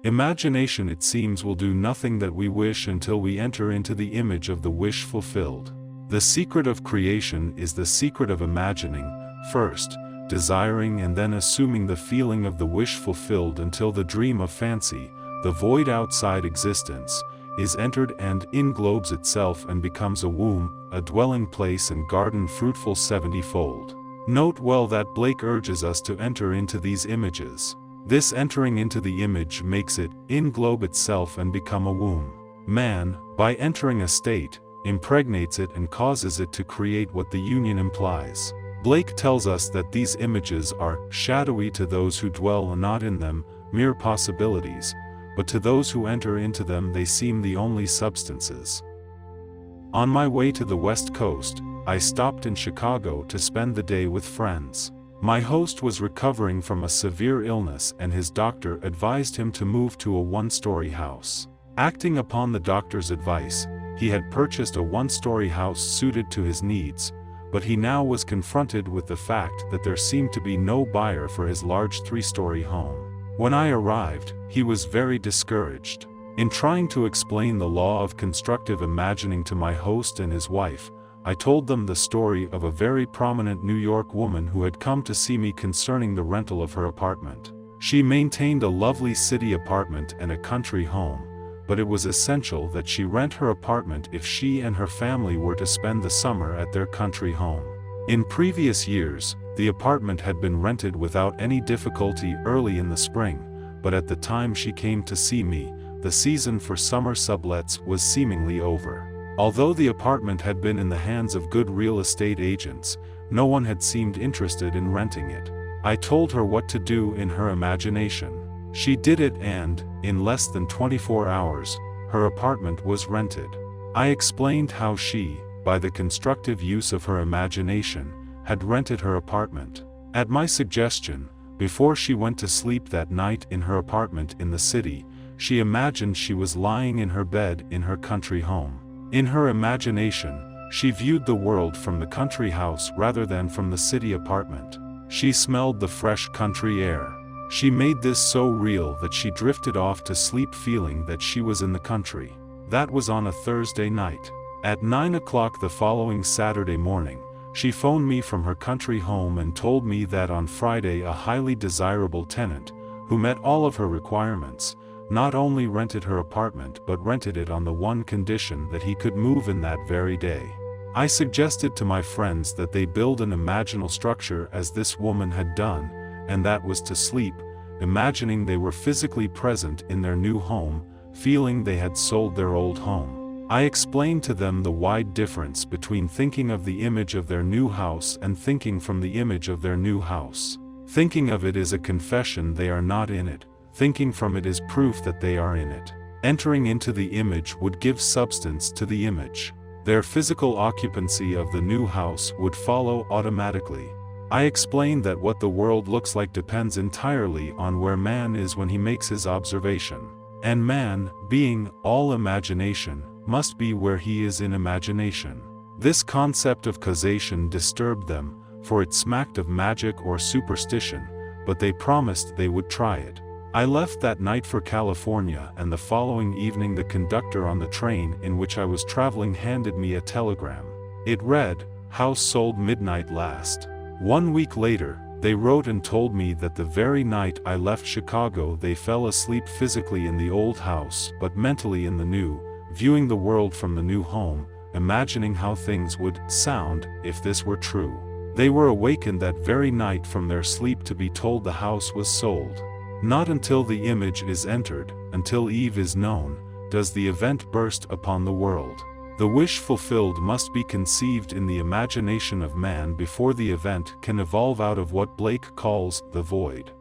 Imagination, it seems, will do nothing that we wish until we enter into the image of the wish fulfilled. The secret of creation is the secret of imagining, first, desiring and then assuming the feeling of the wish fulfilled until the dream of fancy, the void outside existence, is entered and englobes itself and becomes a womb, a dwelling place and garden fruitful 70-fold. Note well that Blake urges us to enter into these images. This entering into the image makes it englobe itself and become a womb. Man, by entering a state, impregnates it and causes it to create what the union implies. Blake tells us that these images are shadowy to those who dwell not in them, mere possibilities, but to those who enter into them they seem the only substances. On my way to the West Coast, I stopped in Chicago to spend the day with friends. My host was recovering from a severe illness and his doctor advised him to move to a one-story house. Acting upon the doctor's advice, he had purchased a one-story house suited to his needs, but he now was confronted with the fact that there seemed to be no buyer for his large three-story home. When I arrived, he was very discouraged. In trying to explain the law of constructive imagining to my host and his wife, I told them the story of a very prominent New York woman who had come to see me concerning the rental of her apartment. She maintained a lovely city apartment and a country home, but it was essential that she rent her apartment if she and her family were to spend the summer at their country home. In previous years, the apartment had been rented without any difficulty early in the spring, but at the time she came to see me, the season for summer sublets was seemingly over. Although the apartment had been in the hands of good real estate agents, no one had seemed interested in renting it. I told her what to do in her imagination. She did it and, in less than 24 hours, her apartment was rented. I explained how she, by the constructive use of her imagination, had rented her apartment. At my suggestion, before she went to sleep that night in her apartment in the city, she imagined she was lying in her bed in her country home. In her imagination, she viewed the world from the country house rather than from the city apartment. She smelled the fresh country air. She made this so real that she drifted off to sleep feeling that she was in the country. That was on a Thursday night. At 9 o'clock the following Saturday morning, she phoned me from her country home and told me that on Friday a highly desirable tenant, who met all of her requirements, not only rented her apartment but rented it on the one condition that he could move in that very day. I suggested to my friends that they build an imaginal structure as this woman had done, and that was to sleep, imagining they were physically present in their new home, feeling they had sold their old home. I explained to them the wide difference between thinking of the image of their new house and thinking from the image of their new house. Thinking of it is a confession they are not in it. Thinking from it is proof that they are in it. Entering into the image would give substance to the image. Their physical occupancy of the new house would follow automatically. I explained that what the world looks like depends entirely on where man is when he makes his observation. And man, being all imagination, must be where he is in imagination. This concept of causation disturbed them, for it smacked of magic or superstition, but they promised they would try it. I left that night for California, and the following evening the conductor on the train in which I was traveling handed me a telegram. It read, "House sold midnight last." 1 week later, they wrote and told me that the very night I left Chicago they fell asleep physically in the old house but mentally in the new, viewing the world from the new home, imagining how things would sound if this were true. They were awakened that very night from their sleep to be told the house was sold. Not until the image is entered, until Eve is known, does the event burst upon the world. The wish fulfilled must be conceived in the imagination of man before the event can evolve out of what Blake calls the void.